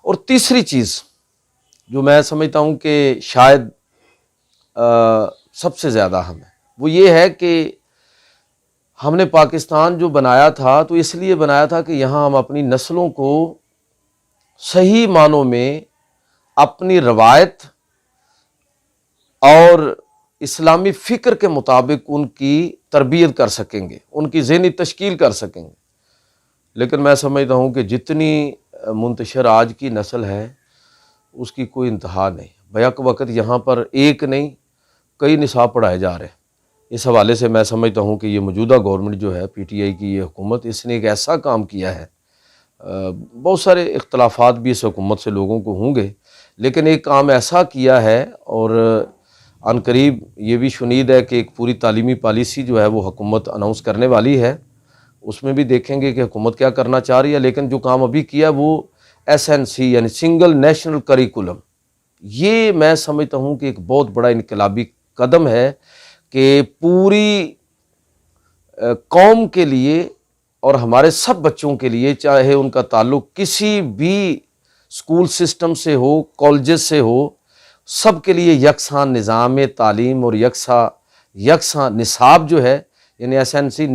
اور تیسری چیز جو میں سمجھتا ہوں کہ شاید سب سے زیادہ اہم ہے، وہ یہ ہے کہ ہم نے پاکستان جو بنایا تھا تو اس لیے بنایا تھا کہ یہاں ہم اپنی نسلوں کو صحیح معنوں میں اپنی روایت اور اسلامی فکر کے مطابق ان کی تربیت کر سکیں گے، ان کی ذہنی تشکیل کر سکیں گے۔ لیکن میں سمجھتا ہوں کہ جتنی منتشر آج کی نسل ہے اس کی کوئی انتہا نہیں، بیک وقت یہاں پر ایک نہیں کئی نصاب پڑھائے جا رہے ہیں۔ اس حوالے سے میں سمجھتا ہوں کہ یہ موجودہ گورنمنٹ جو ہے پی ٹی آئی کی یہ حکومت، اس نے ایک ایسا کام کیا ہے، بہت سارے اختلافات بھی اس حکومت سے لوگوں کو ہوں گے، لیکن ایک کام ایسا کیا ہے اور عن قریب یہ بھی شنید ہے کہ ایک پوری تعلیمی پالیسی جو ہے وہ حکومت اناؤنس کرنے والی ہے، اس میں بھی دیکھیں گے کہ حکومت کیا کرنا چاہ رہی ہے۔ لیکن جو کام ابھی کیا وہ ایس این سی یعنی سنگل نیشنل کریکولم، یہ میں سمجھتا ہوں کہ ایک بہت بڑا انقلابی قدم ہے کہ پوری قوم کے لیے اور ہمارے سب بچوں کے لیے، چاہے ان کا تعلق کسی بھی اسکول سسٹم سے ہو، کالجز سے ہو، سب کے لیے یکساں نظام تعلیم اور یکساں نصاب جو ہے، یعنی S N C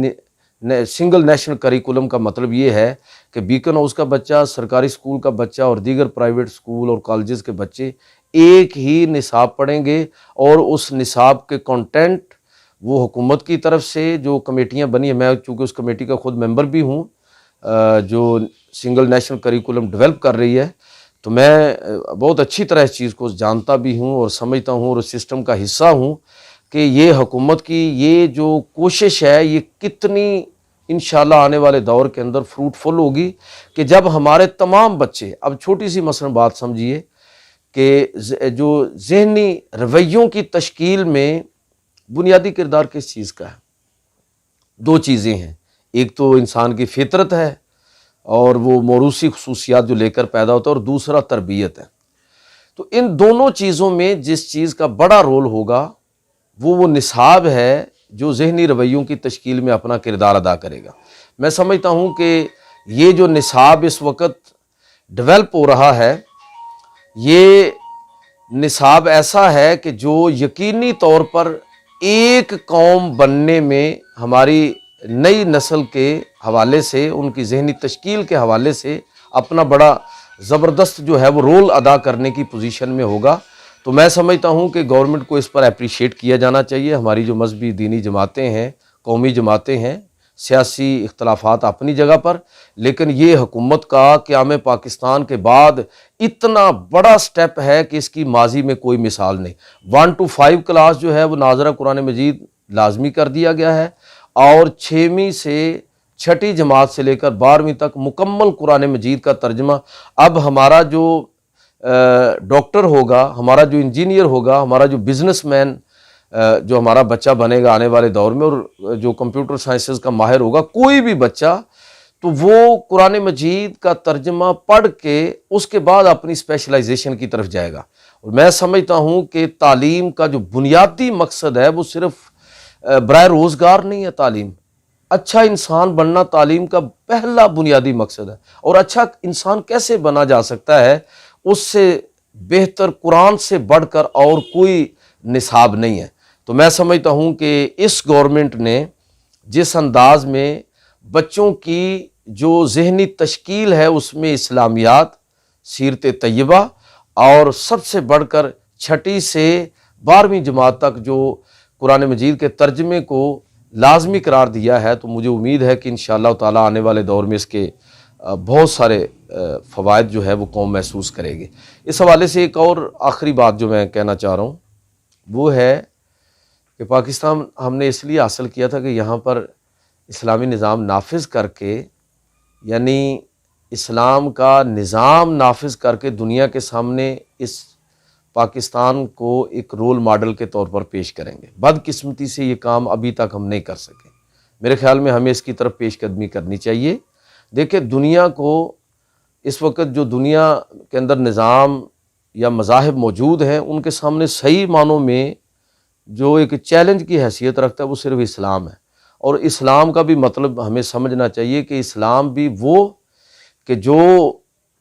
single national curriculum کا مطلب یہ ہے کہ بیکن ہاؤس کا بچہ، سرکاری اسکول کا بچہ اور دیگر پرائیویٹ اسکول اور کالجز کے بچے ایک ہی نصاب پڑھیں گے، اور اس نصاب کے کنٹینٹ وہ حکومت کی طرف سے جو کمیٹیاں بنی ہیں، میں چونکہ اس کمیٹی کا خود ممبر بھی ہوں جو سنگل نیشنل کریکولم ڈیولپ کر رہی ہے، تو میں بہت اچھی طرح اس چیز کو جانتا بھی ہوں اور سمجھتا ہوں اور اس سسٹم کا حصہ ہوں کہ یہ حکومت کی یہ جو کوشش ہے یہ کتنی انشاءاللہ آنے والے دور کے اندر فروٹفل ہوگی کہ جب ہمارے تمام بچے، اب چھوٹی سی مثلا بات سمجھیے کہ جو ذہنی رویوں کی تشکیل میں بنیادی کردار کس چیز کا ہے؟ دو چیزیں ہیں، ایک تو انسان کی فطرت ہے اور وہ موروثی خصوصیات جو لے کر پیدا ہوتا ہے، اور دوسرا تربیت ہے۔ تو ان دونوں چیزوں میں جس چیز کا بڑا رول ہوگا وہ نصاب ہے جو ذہنی رویوں کی تشکیل میں اپنا کردار ادا کرے گا۔ میں سمجھتا ہوں کہ یہ جو نصاب اس وقت ڈیولپ ہو رہا ہے، یہ نصاب ایسا ہے کہ جو یقینی طور پر ایک قوم بننے میں ہماری نئی نسل کے حوالے سے، ان کی ذہنی تشکیل کے حوالے سے اپنا بڑا زبردست جو ہے وہ رول ادا کرنے کی پوزیشن میں ہوگا۔ تو میں سمجھتا ہوں کہ گورنمنٹ کو اس پر اپریشیٹ کیا جانا چاہیے۔ ہماری جو مذہبی دینی جماعتیں ہیں، قومی جماعتیں ہیں، سیاسی اختلافات اپنی جگہ پر، لیکن یہ حکومت کا قیام پاکستان کے بعد اتنا بڑا سٹیپ ہے کہ اس کی ماضی میں کوئی مثال نہیں۔ 1 to 5 کلاس جو ہے وہ ناظرہ قرآن مجید لازمی کر دیا گیا ہے، اور 6ویں سے 6ٹھی جماعت سے لے کر 12ویں تک مکمل قرآن مجید کا ترجمہ۔ اب ہمارا جو ڈاکٹر ہوگا، ہمارا جو انجینئر ہوگا، ہمارا جو بزنس مین جو ہمارا بچہ بنے گا آنے والے دور میں، اور جو کمپیوٹر سائنسز کا ماہر ہوگا، کوئی بھی بچہ، تو وہ قرآن مجید کا ترجمہ پڑھ کے اس کے بعد اپنی اسپیشلائزیشن کی طرف جائے گا۔ اور میں سمجھتا ہوں کہ تعلیم کا جو بنیادی مقصد ہے وہ صرف برائے روزگار نہیں ہے۔ تعلیم، اچھا انسان بننا تعلیم کا پہلا بنیادی مقصد ہے، اور اچھا انسان کیسے بنا جا سکتا ہے، اس سے بہتر قرآن سے بڑھ کر اور کوئی نصاب نہیں ہے۔ تو میں سمجھتا ہوں کہ اس گورنمنٹ نے جس انداز میں بچوں کی جو ذہنی تشکیل ہے اس میں اسلامیات، سیرت طیبہ، اور سب سے بڑھ کر 6ٹھی سے 12ویں جماعت تک جو قرآن مجید کے ترجمے کو لازمی قرار دیا ہے، تو مجھے امید ہے کہ انشاءاللہ تعالیٰ آنے والے دور میں اس کے بہت سارے فوائد جو ہے وہ قوم محسوس کرے گی۔ اس حوالے سے ایک اور آخری بات جو میں کہنا چاہ رہا ہوں وہ ہے کہ پاکستان ہم نے اس لیے حاصل کیا تھا کہ یہاں پر اسلامی نظام نافذ کر کے، یعنی اسلام کا نظام نافذ کر کے دنیا کے سامنے اس پاکستان کو ایک رول ماڈل کے طور پر پیش کریں گے۔ بدقسمتی سے یہ کام ابھی تک ہم نہیں کر سکے۔ میرے خیال میں ہمیں اس کی طرف پیش قدمی کرنی چاہیے۔ دیکھیں، دنیا کو اس وقت جو دنیا کے اندر نظام یا مذاہب موجود ہیں، ان کے سامنے صحیح معنوں میں جو ایک چیلنج کی حیثیت رکھتا ہے وہ صرف اسلام ہے۔ اور اسلام کا بھی مطلب ہمیں سمجھنا چاہیے کہ اسلام بھی وہ کہ جو